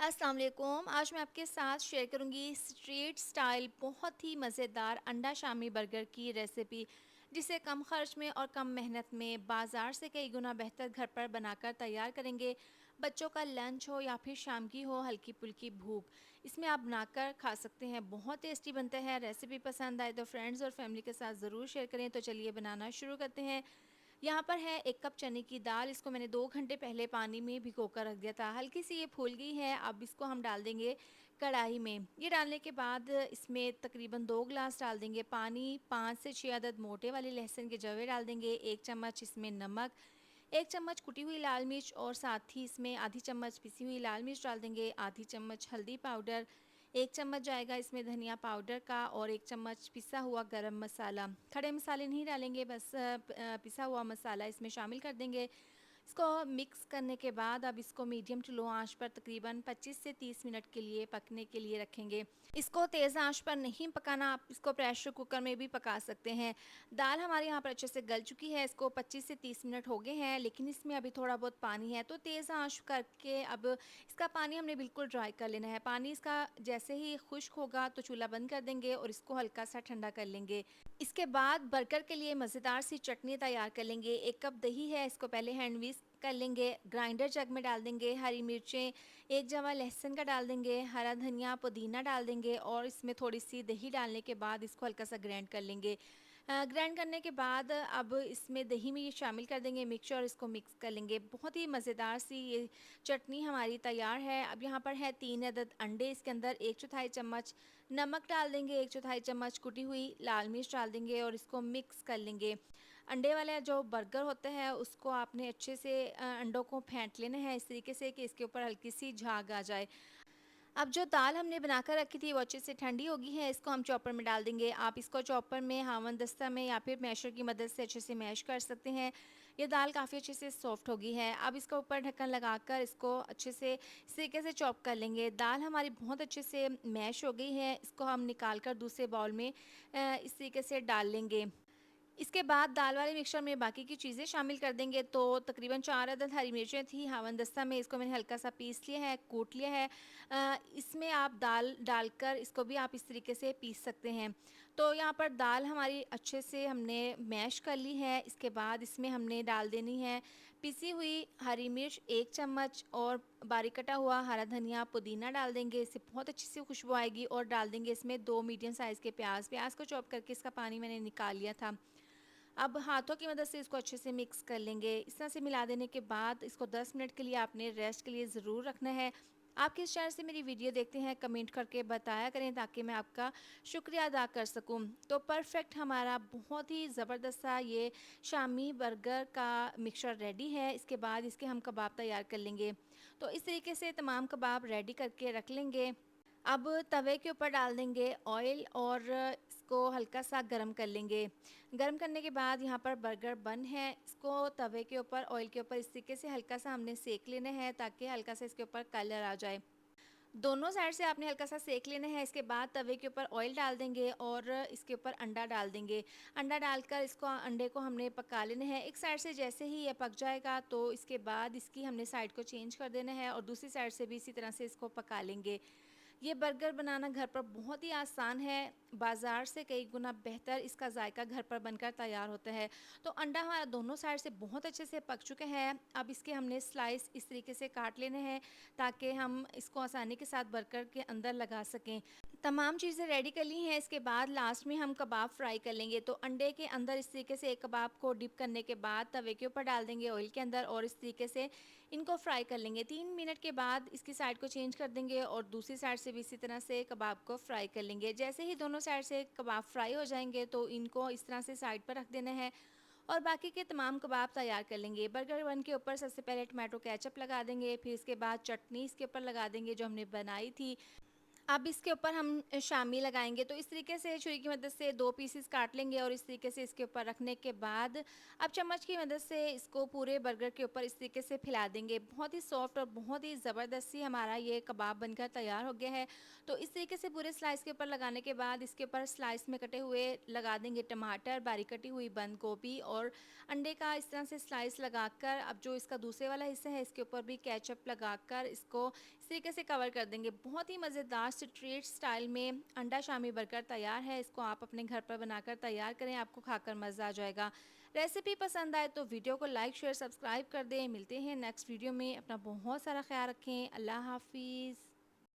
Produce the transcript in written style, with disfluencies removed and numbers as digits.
अस्सलाम वालेकुम। आज मैं आपके साथ शेयर करूंगी स्ट्रीट स्टाइल बहुत ही मज़ेदार अंडा शामी बर्गर की रेसिपी, जिसे कम खर्च में और कम मेहनत में बाज़ार से कई गुना बेहतर घर पर बनाकर तैयार करेंगे। बच्चों का लंच हो या फिर शाम की हो हल्की फुल्की भूख, इसमें आप बनाकर खा सकते हैं। बहुत टेस्टी बनता है। रेसिपी पसंद आए तो फ्रेंड्स और फैमिली के साथ ज़रूर शेयर करें। तो चलिए बनाना शुरू करते हैं। यहाँ पर है 1 कप चने की दाल। इसको मैंने 2 घंटे पहले पानी में भिगोकर रख दिया था। हल्की सी ये फूल गई है। अब इसको हम डाल देंगे कढ़ाई में। ये डालने के बाद इसमें तकरीबन 2 ग्लास डाल देंगे पानी, 5 से 6 अदद मोटे वाले लहसुन के जवे डाल देंगे, 1 चम्मच इसमें नमक, 1 चम्मच कुटी हुई लाल मिर्च और साथ ही इसमें आधी चम्मच पिसी हुई लाल मिर्च डाल देंगे, आधी चम्मच हल्दी पाउडर, 1 चम्मच जाएगा इसमें धनिया पाउडर का और 1 चम्मच पिसा हुआ गरम मसाला। खड़े मसाले नहीं डालेंगे, बस पिसा हुआ मसाला इसमें शामिल कर देंगे। इसको मिक्स करने के बाद अब इसको मीडियम टू लो आंच पर तकरीबन 25 से 30 मिनट के लिए पकने के लिए रखेंगे। इसको तेज़ आंच पर नहीं पकाना, आप इसको प्रेशर कुकर में भी पका सकते हैं। दाल हमारे यहाँ पर अच्छे से गल चुकी है। इसको 25 से 30 मिनट हो गए हैं, लेकिन इसमें अभी थोड़ा बहुत पानी है, तो तेज़ आंच करके अब इसका पानी हमने बिल्कुल ड्राई कर लेना है। पानी इसका जैसे ही खुश्क होगा तो चूल्हा बंद कर देंगे और इसको हल्का सा ठंडा कर लेंगे। इसके बाद बर्गर के लिए मज़ेदार सी चटनी तैयार कर लेंगे। 1 कप दही है, इसको पहले हैंड विस्क कर लेंगे। ग्राइंडर जग में डाल देंगे हरी मिर्चें, 1 जवा लहसुन का डाल देंगे, हरा धनिया, पुदीना डाल देंगे और इसमें थोड़ी-सी दही डालने के बाद इसको हल्का सा ग्राइंड कर लेंगे। ग्राइंड करने के बाद अब इसमें दही में ये शामिल कर देंगे मिक्सचर और इसको मिक्स कर लेंगे। बहुत ही मज़ेदार सी ये चटनी हमारी तैयार है। अब यहाँ पर है 3 अदद अंडे, इसके अंदर 1/4 चम्मच नमक डाल देंगे, 1/4 चम्मच कुटी हुई लाल मिर्च डाल देंगे और इसको मिक्स कर लेंगे। अंडे वाला जो बर्गर होता है उसको आपने अच्छे से अंडों को फेंट लेना है इस तरीके से कि इसके ऊपर हल्की सी झाग आ जाए। अब जो दाल हमने बनाकर रखी थी वो अच्छे से ठंडी हो गई है। इसको हम चॉपर में डाल देंगे। आप इसको चॉपर में, हावन दस्ता में या फिर मैशर की मदद से अच्छे से मैश कर सकते हैं। ये दाल काफ़ी अच्छे से सॉफ्ट हो गई है। अब इसका ऊपर ढक्कन लगाकर इसको अच्छे से इस तरीके से चॉप कर लेंगे। दाल हमारी बहुत अच्छे से मैश हो गई है। इसको हम निकाल कर दूसरे बाउल में इस तरीके से डाल लेंगे। इसके बाद दाल वाले मिक्सचर में बाकी की चीज़ें शामिल कर देंगे। तो तकरीबन 4 अदद हरी मिर्चें थी हावन दस्ता में, इसको मैंने हल्का सा पीस लिया है, कूट लिया है। इसमें आप दाल डालकर इसको भी आप इस तरीके से पीस सकते हैं। तो यहाँ पर दाल हमारी अच्छे से हमने मैश कर ली है। इसके बाद इसमें हमने डाल देनी है पिसी हुई हरी मिर्च 1 चम्मच और बारीक कटा हुआ हरा धनिया, पुदीना डाल देंगे। इससे बहुत अच्छी सी खुशबू आएगी और डाल देंगे इसमें 2 मीडियम साइज़ के प्याज। प्याज को चॉप करके इसका पानी मैंने निकाल लिया था। अब हाथों की मदद से इसको अच्छे से मिक्स कर लेंगे। इस तरह से मिला देने के बाद इसको 10 मिनट के लिए आपने रेस्ट के लिए ज़रूर रखना है। आप किस चैनल से मेरी वीडियो देखते हैं कमेंट करके बताया करें ताकि मैं आपका शुक्रिया अदा कर सकूं। तो परफेक्ट हमारा बहुत ही ज़बरदस्त सा ये शामी बर्गर का मिक्सचर रेडी है। इसके बाद इसके हम कबाब तैयार कर लेंगे। तो इस तरीके से तमाम कबाब रेडी करके रख लेंगे। अब तवे के ऊपर डाल देंगे ऑयल और इसको हल्का सा गरम कर लेंगे। गरम करने के बाद यहाँ पर बर्गर बन है, इसको तवे के ऊपर ऑयल के ऊपर इस तरीके से हल्का सा हमने सेक लेना है ताकि हल्का सा इसके ऊपर कलर आ जाए। दोनों साइड से आपने हल्का सा सेक लेना है। इसके बाद तवे के ऊपर ऑयल डाल देंगे और इसके ऊपर अंडा डाल देंगे। अंडा डालकर इसको अंडे को हमने पका लेना है। एक साइड से जैसे ही ये पक जाएगा तो इसके बाद इसकी हमने साइड को चेंज कर देना है और दूसरी साइड से भी इसी तरह से इसको पका लेंगे। ये बर्गर बनाना घर पर बहुत ही आसान है। बाज़ार से कई गुना बेहतर इसका जायका घर पर बनकर तैयार होता है। तो अंडा हमारा दोनों साइड से बहुत अच्छे से पक चुके हैं। अब इसके हमने स्लाइस इस तरीके से काट लेने हैं ताकि हम इसको आसानी के साथ बर्गर के अंदर लगा सकें। तमाम चीज़ें रेडी कर ली हैं। इसके बाद लास्ट में हम कबाब फ्राई कर लेंगे। तो अंडे के अंदर इस तरीके से एक कबाब को डिप करने के बाद तवे के ऊपर डाल देंगे ऑयल के अंदर और इस तरीके से इनको फ्राई कर लेंगे। 3 मिनट के बाद इसकी साइड को चेंज कर देंगे और दूसरी साइड से भी इसी तरह से कबाब को फ्राई कर लेंगे। जैसे ही दोनों साइड से कबाब फ्राई हो जाएंगे तो इनको इस तरह से साइड पर रख देना है और बाकी के तमाम कबाब तैयार कर लेंगे। बर्गर बन के ऊपर सबसे पहले टमाटो केचप लगा देंगे, फिर इसके बाद चटनी इसके ऊपर लगा देंगे जो हमने बनाई थी। अब इसके ऊपर हम शामी लगाएँगे। तो इस तरीके से छुरी की मदद से 2 पीसेस काट लेंगे और इस तरीके से इसके ऊपर रखने के बाद अब चम्मच की मदद से इसको पूरे बर्गर के ऊपर इस तरीके से फैला देंगे। बहुत ही सॉफ्ट और बहुत ही ज़बरदस्त सी हमारा ये कबाब बनकर तैयार हो गया है। तो इस तरीके से पूरे स्लाइस के ऊपर लगाने के बाद इसके ऊपर स्लाइस में कटे हुए लगा देंगे टमाटर, बारीक कटी हुई बंद गोभी और अंडे का इस तरह से स्लाइस लगाकर अब जो इसका दूसरे वाला हिस्सा है इसके ऊपर भी केचप लगाकर इसको इस तरीके से कवर कर देंगे। बहुत ही मज़ेदार स्ट्रीट स्टाइल में अंडा शामी बर्गर तैयार है। इसको आप अपने घर पर बनाकर तैयार करें, आपको खाकर मज़ा आ जाएगा। रेसिपी पसंद आए तो वीडियो को लाइक शेयर सब्सक्राइब कर दें। मिलते हैं नेक्स्ट वीडियो में। अपना बहुत सारा ख्याल रखें। अल्लाह हाफिज़।